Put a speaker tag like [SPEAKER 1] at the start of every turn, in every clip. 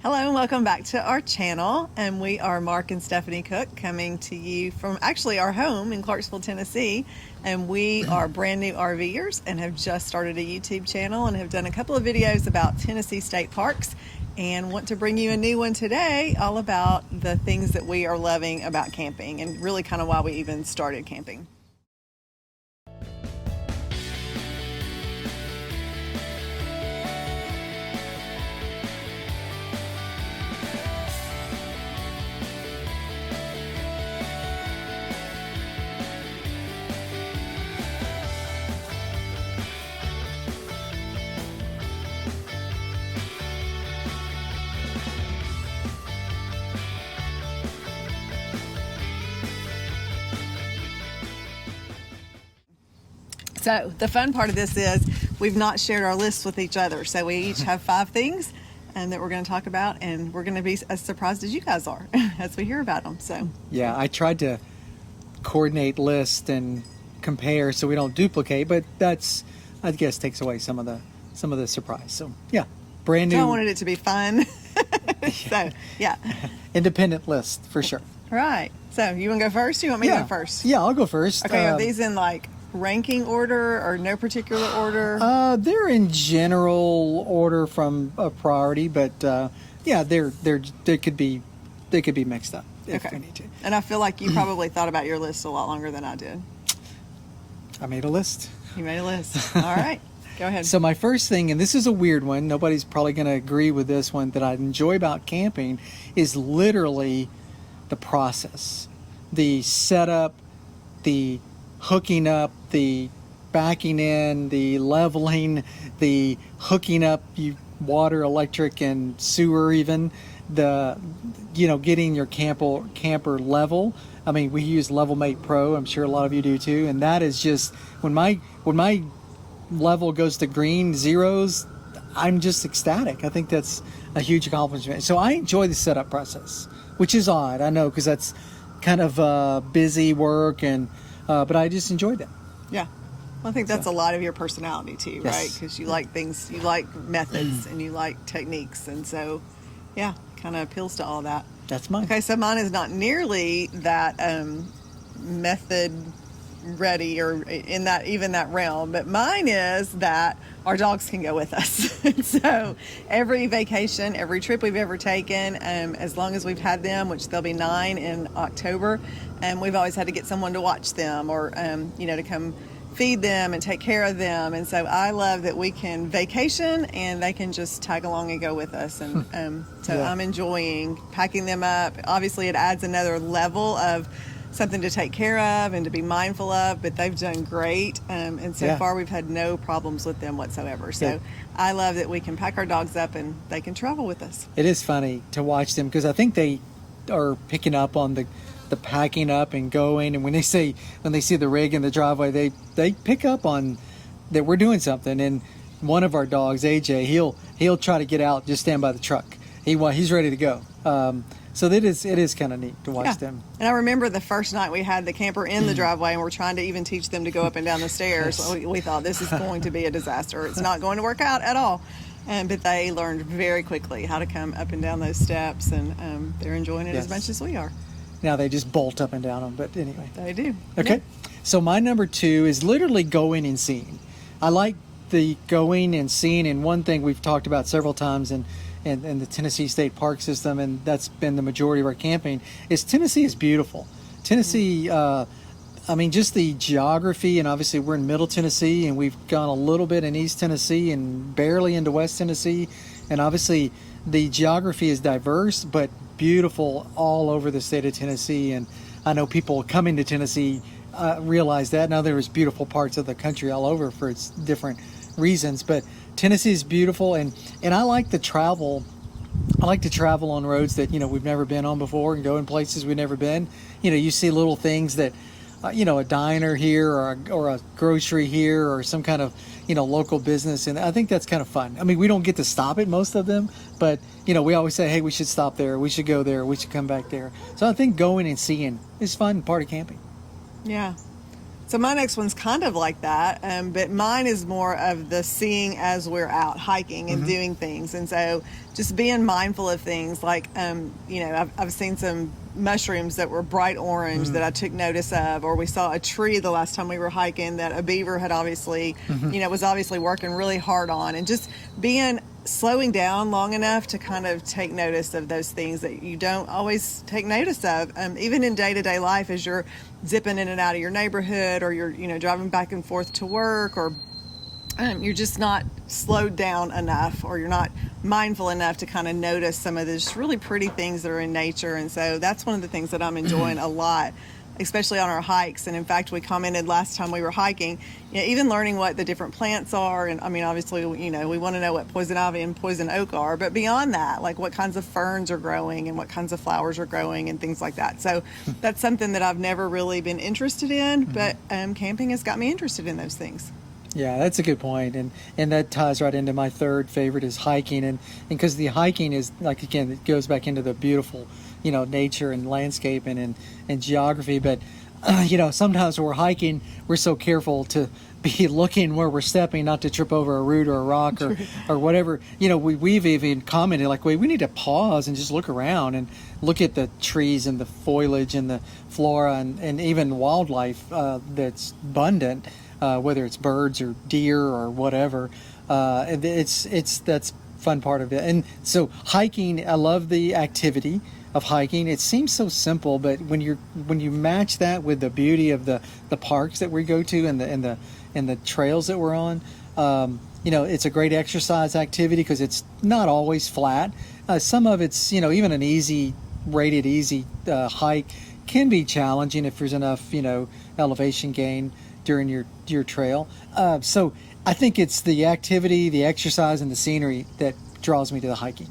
[SPEAKER 1] Hello and welcome back to our channel, and we are Mark and Stephanie Cook coming to you from actually our home in Clarksville, Tennessee, and we are brand new RVers and have just started a YouTube channel and have done a couple of videos about Tennessee state parks and want to bring you a new one today all about the things that we are loving about camping and really kind of why we even started camping. So the fun part of this is we've not shared our lists with each other. So we each have 5 things that we're going to talk about, and we're going to be as surprised as you guys are as we hear about them. So
[SPEAKER 2] yeah, I tried to coordinate lists and compare so we don't duplicate, but that's, I guess, takes away some of the surprise. So yeah, brand new.
[SPEAKER 1] I wanted it to be fun. So yeah,
[SPEAKER 2] independent list for sure.
[SPEAKER 1] Right. So you want to go first? You want me to go first?
[SPEAKER 2] Yeah, I'll go first.
[SPEAKER 1] Okay. Are these in like ranking order or no particular order?
[SPEAKER 2] They're in general order from a priority, but yeah, they could be mixed up if we need to.
[SPEAKER 1] And I feel like you probably thought about your list a lot longer than I did.
[SPEAKER 2] I made a list.
[SPEAKER 1] You made a list. All right, go ahead.
[SPEAKER 2] So my first thing, and this is a weird one, nobody's probably going to agree with this one, that I enjoy about camping is literally the process, the setup, the hooking up, the backing in, the leveling, the hooking up, water, electric, and sewer, even the getting your camper level. I mean, we use Level Mate Pro. I'm sure a lot of you do too, and that is just when my level goes to green, zeros, I'm just ecstatic. I think that's a huge accomplishment. So I enjoy the setup process, which is odd, I know, because that's kind of busy work and. But I just enjoyed that.
[SPEAKER 1] Yeah. Well, I think that's a lot of your personality too, right?
[SPEAKER 2] Yes.
[SPEAKER 1] Because you like things, you like methods and you like techniques. And so, yeah, kind of appeals to all that.
[SPEAKER 2] That's mine.
[SPEAKER 1] Okay, so mine is not nearly that method ready or in that even that realm, but mine is that our dogs can go with us. So every vacation, every trip we've ever taken, as long as we've had them, which they'll be 9 in October, and we've always had to get someone to watch them or to come feed them and take care of them. And so I love that we can vacation and they can just tag along and go with us. And so yeah. I'm enjoying packing them up. Obviously it adds another level of something to take care of and to be mindful of, but they've done great, and so far we've had no problems with them whatsoever. So I love that we can pack our dogs up and they can travel with us.
[SPEAKER 2] It is funny to watch them because I think they are picking up on the packing up and going, and when they see the rig in the driveway, they pick up on that we're doing something. And one of our dogs, AJ, he'll try to get out, just stand by the truck. He's ready to go. So it is kind of neat to watch them.
[SPEAKER 1] And I remember the first night we had the camper in the driveway and we're trying to even teach them to go up and down the stairs. Yes. We thought this is going to be a disaster. It's not going to work out at all. But they learned very quickly how to come up and down those steps, and they're enjoying it as much as we are.
[SPEAKER 2] Now they just bolt up and down them, but anyway.
[SPEAKER 1] They do.
[SPEAKER 2] Okay.
[SPEAKER 1] Yeah.
[SPEAKER 2] So my number 2 is literally going and seeing. I like the going and seeing, and one thing we've talked about several times in the Tennessee State Park system, and that's been the majority of our camping, is Tennessee is beautiful. Tennessee, I mean, just the geography, and obviously we're in Middle Tennessee, and we've gone a little bit in East Tennessee and barely into West Tennessee, and obviously the geography is diverse, but beautiful all over the state of Tennessee. And I know people coming to Tennessee realize that. Now there's beautiful parts of the country all over for its different reasons, but Tennessee is beautiful, and I like to travel. I like to travel on roads that we've never been on before, and go in places we've never been. You see little things that a diner here or a grocery here or some kind of local business, and I think that's kind of fun. I mean, we don't get to stop at most of them, but we always say, hey, we should stop there, we should go there, we should come back there. So I think going and seeing is fun, part of camping.
[SPEAKER 1] Yeah. So my next one's kind of like that, but mine is more of the seeing as we're out hiking and doing things. And so just being mindful of things like, I've seen some mushrooms that were bright orange that I took notice of, or we saw a tree the last time we were hiking that a beaver had obviously, was obviously working really hard on, and just slowing down long enough to kind of take notice of those things that you don't always take notice of, even in day-to-day life as you're zipping in and out of your neighborhood, or you're driving back and forth to work, or you're just not slowed down enough, or you're not mindful enough to kind of notice some of those really pretty things that are in nature. And so that's one of the things that I'm enjoying a lot, especially on our hikes. And in fact, we commented last time we were hiking, even learning what the different plants are. And I mean, obviously, we want to know what poison ivy and poison oak are, but beyond that, like what kinds of ferns are growing and what kinds of flowers are growing and things like that. So that's something that I've never really been interested in, but camping has got me interested in those things.
[SPEAKER 2] Yeah, that's a good point, and that ties right into my third favorite is hiking, and because the hiking is, like, again, it goes back into the beautiful, nature and landscape and geography. But sometimes when we're hiking, we're so careful to be looking where we're stepping, not to trip over a root or a rock or whatever. We've even commented like, wait, we need to pause and just look around and look at the trees and the foliage and the flora and even wildlife that's abundant. Whether it's birds or deer or whatever, that's fun part of it. And so hiking, I love the activity of hiking. It seems so simple, but when you match that with the beauty of the parks that we go to and the trails that we're on, it's a great exercise activity because it's not always flat. Some of it's even an rated easy hike can be challenging if there's enough elevation gain during your trail. So I think it's the activity, the exercise, and the scenery that draws me to the hiking.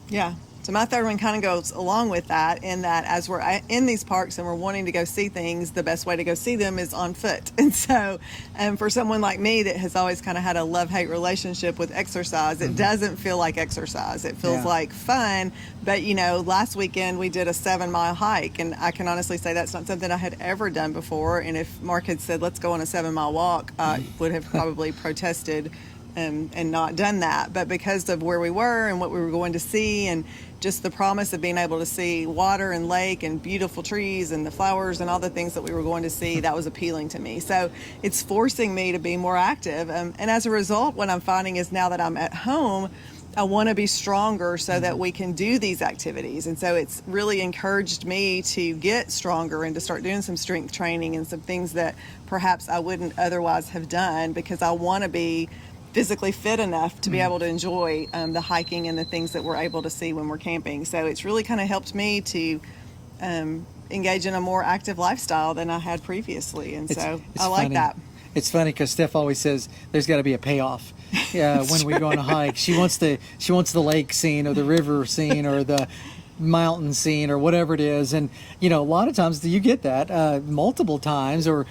[SPEAKER 1] Yeah. So my third one kind of goes along with that, in that as we're in these parks and we're wanting to go see things, the best way to go see them is on foot. And so for someone like me that has always kind of had a love-hate relationship with exercise, it doesn't feel like exercise. It feels like fun. But, last weekend we did a 7-mile hike, and I can honestly say that's not something I had ever done before. And if Mark had said, let's go on a 7-mile walk, I would have probably protested and not done that. But because of where we were and what we were going to see, and just the promise of being able to see water and lake and beautiful trees and the flowers and all the things that we were going to see, that was appealing to me. So it's forcing me to be more active. And as a result, what I'm finding is now that I'm at home, I want to be stronger so that we can do these activities. And so it's really encouraged me to get stronger and to start doing some strength training and some things that perhaps I wouldn't otherwise have done, because I want to be physically fit enough to be able to enjoy the hiking and the things that we're able to see when we're camping. So it's really kind of helped me to engage in a more active lifestyle than I had previously. And so I like
[SPEAKER 2] funny.
[SPEAKER 1] that.
[SPEAKER 2] It's funny because Steph always says there's got to be a payoff. Yeah, when we go on a hike, she wants the lake scene or the river scene or the mountain scene or whatever it is. And a lot of times you get that multiple times, or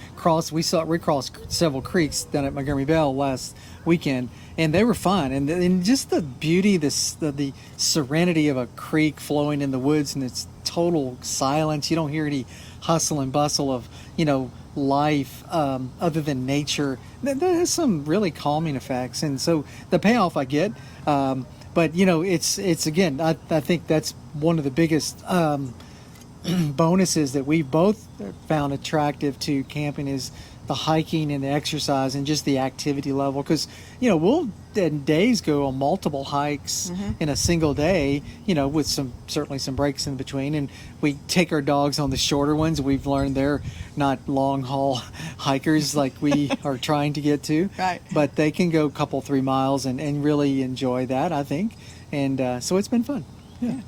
[SPEAKER 2] we crossed several creeks down at Montgomery Bell last weekend, and they were fun, and just the beauty, the serenity of a creek flowing in the woods, and it's total silence. You don't hear any hustle and bustle of life other than nature. That has some really calming effects, and so the payoff I get. But it's again, I think that's one of the biggest bonuses that we both found attractive to camping is the hiking and the exercise and just the activity level. Because we'll in days go on multiple hikes in a single day, with certainly some breaks in between, and we take our dogs on the shorter ones. We've learned they're not long haul hikers like we are trying to get to,
[SPEAKER 1] right?
[SPEAKER 2] But they can go a couple 3 miles and really enjoy that, I think. And so it's been fun. Yeah.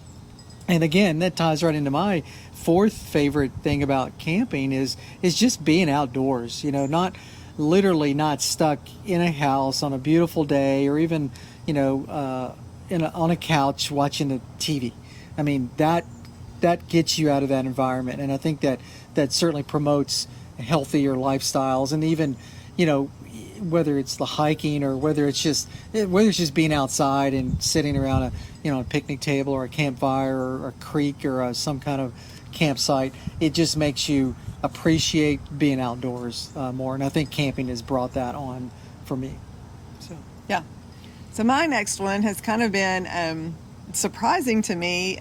[SPEAKER 2] And again, that ties right into my fourth favorite thing about camping is just being outdoors. Not stuck in a house on a beautiful day, or even on a couch watching the TV. I mean, that gets you out of that environment, and I think that certainly promotes healthier lifestyles. And even whether it's the hiking or whether it's just being outside and sitting around a picnic table or a campfire or a creek or some kind of campsite, it just makes you appreciate being outdoors more. And I think camping has brought that on for me. So
[SPEAKER 1] yeah. So my next one has kind of been surprising to me,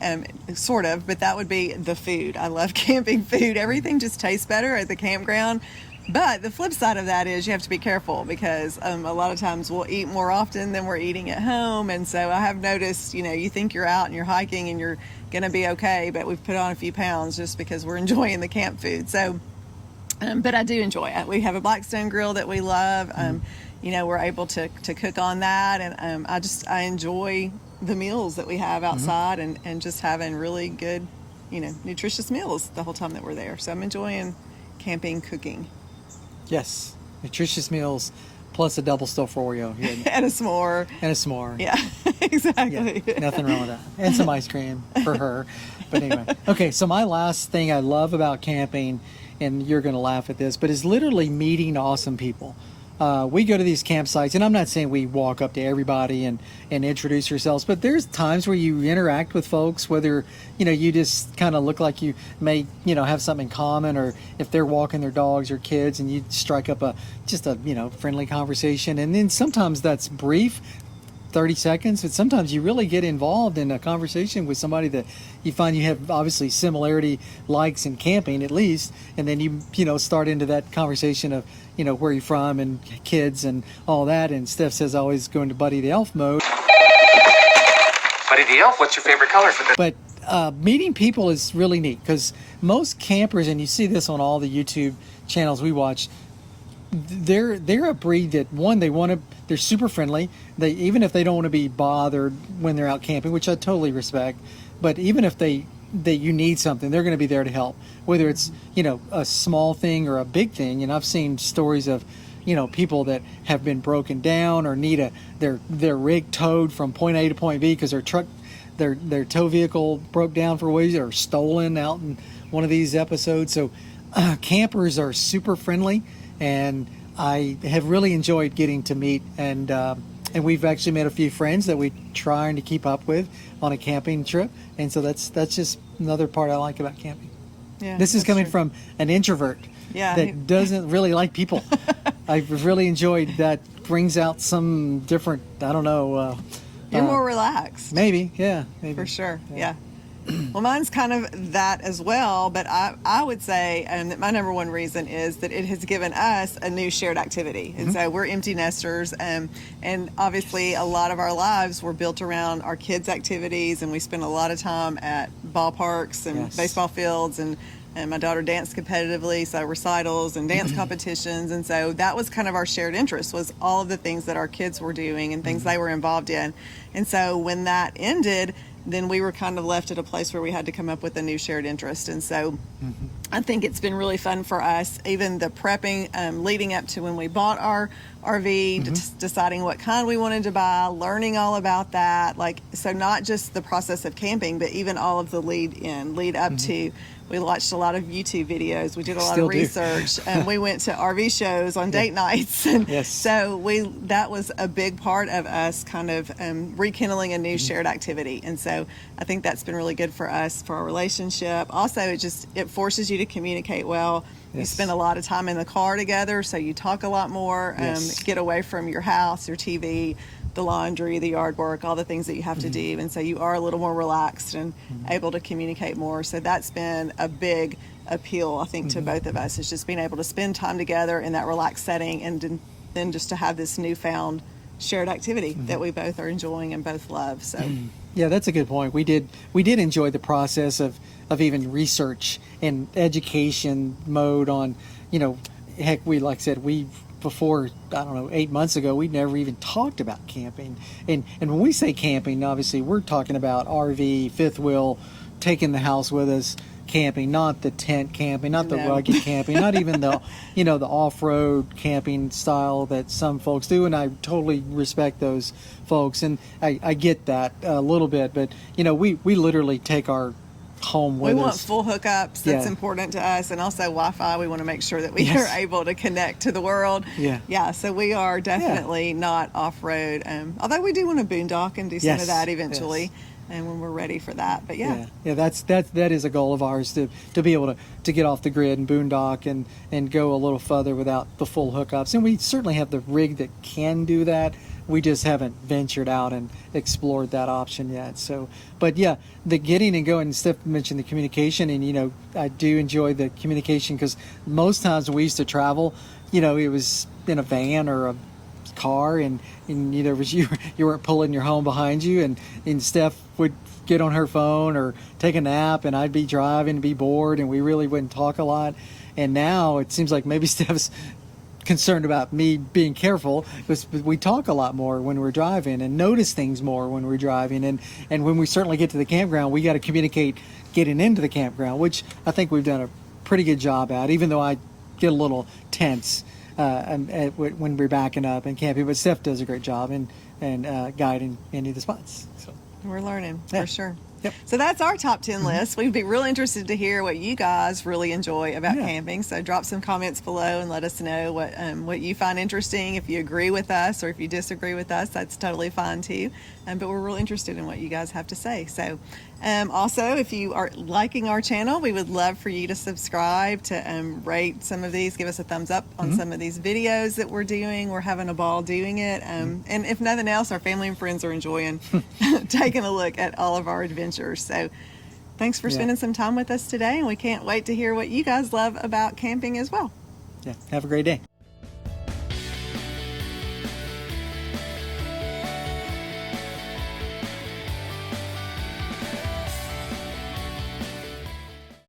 [SPEAKER 1] sort of, but that would be the food. I love camping food. Everything just tastes better at the campground. But the flip side of that is you have to be careful because a lot of times we'll eat more often than we're eating at home. And so I have noticed, you think you're out and you're hiking and you're going to be okay, but we've put on a few pounds just because we're enjoying the camp food. So, but I do enjoy it. We have a Blackstone grill that we love. We're able to cook on that. And I enjoy the meals that we have outside and just having really good, nutritious meals the whole time that we're there. So I'm enjoying camping cooking.
[SPEAKER 2] Yes, nutritious meals plus a double stuffed Oreo.
[SPEAKER 1] And a s'more.
[SPEAKER 2] Yeah,
[SPEAKER 1] exactly.
[SPEAKER 2] Yeah, nothing wrong with that. And some ice cream for her. But anyway. Okay, so my last thing I love about camping, and you're going to laugh at this, but is literally meeting awesome people. We go to these campsites, and I'm not saying we walk up to everybody and introduce yourselves, but there's times where you interact with folks, whether, you just kind of look like you may, have something in common, or if they're walking their dogs or kids and you strike up a friendly conversation. And then sometimes that's brief, 30 seconds, but sometimes you really get involved in a conversation with somebody that you find you have obviously similarity likes in camping at least, and then you start into that conversation of where you're from and kids and all that. And Steph says I always go into Buddy the Elf mode.
[SPEAKER 3] Buddy the Elf, what's your favorite color for this?
[SPEAKER 2] But meeting people is really neat because most campers, and you see this on all the YouTube channels we watch, they're a breed that they're super friendly. They, even if they don't want to be bothered when they're out camping, which I totally respect, but even if you need something, they're going to be there to help, whether it's a small thing or a big thing. And I've seen stories of people that have been broken down or need their rig towed from point A to point B because their tow vehicle broke down for ways or stolen out in one of these episodes. So campers are super friendly, and I have really enjoyed getting to meet, and we've actually met a few friends that we're trying to keep up with on a camping trip. And so that's just another part I like about camping.
[SPEAKER 1] Yeah,
[SPEAKER 2] this is coming
[SPEAKER 1] true.
[SPEAKER 2] From an introvert that doesn't really like people. I've really enjoyed that. Brings out some different, I don't know.
[SPEAKER 1] You're more relaxed.
[SPEAKER 2] Maybe.
[SPEAKER 1] For sure, yeah. Well, mine's kind of that as well, but I would say that my number one reason is that it has given us a new shared activity. And so we're empty nesters, and obviously a lot of our lives were built around our kids' activities, and we spend a lot of time at ballparks and baseball fields, and my daughter danced competitively, so recitals and dance competitions. And so that was kind of our shared interest, was all of the things that our kids were doing and things they were involved in. And so when that ended, then we were kind of left at a place where we had to come up with a new shared interest. And so I think it's been really fun for us, even the prepping leading up to when we bought our RV, deciding what kind we wanted to buy, learning all about that. So not just the process of camping, but even all of the lead up to. We watched a lot of YouTube videos. We did a lot of research, and we went to RV shows on date nights. And so that was a big part of us kind of rekindling a new shared activity. And so I think that's been really good for us, for our relationship. Also, it forces you to communicate well. You spend a lot of time in the car together, so you talk a lot more, get away from your house, your TV, the laundry, the yard work, all the things that you have to do. And so you are a little more relaxed and able to communicate more. So that's been a big appeal, I think, to both of us, is just being able to spend time together in that relaxed setting, and then just to have this newfound shared activity that we both are enjoying and both love. So
[SPEAKER 2] yeah, that's a good point. We did enjoy the process of even research and education mode on, heck, like I said, before, I don't know, 8 months ago, we'd never even talked about camping. And when we say camping, obviously we're talking about RV, fifth wheel, taking the house with us camping, not the tent camping, not the rugged camping, not even the, the off-road camping style that some folks do. And I totally respect those folks. And I get that a little bit, but we literally take our home
[SPEAKER 1] We
[SPEAKER 2] with
[SPEAKER 1] want
[SPEAKER 2] us.
[SPEAKER 1] full hookups. That's
[SPEAKER 2] Yeah.
[SPEAKER 1] important to us. And also Wi-Fi. We want to make sure that we
[SPEAKER 2] Yes.
[SPEAKER 1] are able to connect to the world.
[SPEAKER 2] Yeah.
[SPEAKER 1] Yeah. So we are definitely not off-road. Although we do want to boondock and do some
[SPEAKER 2] Yes.
[SPEAKER 1] of that eventually.
[SPEAKER 2] Yes.
[SPEAKER 1] And when we're ready for that. But yeah.
[SPEAKER 2] That is a goal of ours to be able to get off the grid and boondock and go a little further without the full hookups. And we certainly have the rig that can do that. We just haven't ventured out and explored that option yet. So, but yeah, the getting and going. Steph mentioned the communication, and I do enjoy the communication because most times when we used to travel, it was in a van or a car, and it was you weren't pulling your home behind you, and Steph would get on her phone or take a nap, and I'd be driving and be bored, and we really wouldn't talk a lot. And now it seems like maybe Steph's concerned about me being careful because we talk a lot more when we're driving and notice things more when we're driving, and when we certainly get to the campground, we got to communicate getting into the campground, which I think we've done a pretty good job at, even though I get a little tense when we're backing up and camping, but Steph does a great job in guiding any of the spots. So
[SPEAKER 1] We're learning
[SPEAKER 2] Yeah.
[SPEAKER 1] for sure.
[SPEAKER 2] Yep.
[SPEAKER 1] So that's our top 10 list. We'd be real interested to hear what you guys really enjoy about
[SPEAKER 2] Yeah.
[SPEAKER 1] camping. So drop some comments below and let us know what you find interesting. If you agree with us or if you disagree with us, that's totally fine too. But we're real interested in what you guys have to say. So also, if you are liking our channel, we would love for you to subscribe, to rate some of these, give us a thumbs up on some of these videos that we're doing. We're having a ball doing it. And if nothing else, our family and friends are enjoying taking a look at all of our adventures. So thanks for spending some time with us today, and we can't wait to hear what you guys love about camping as well.
[SPEAKER 2] yeah, have a great day.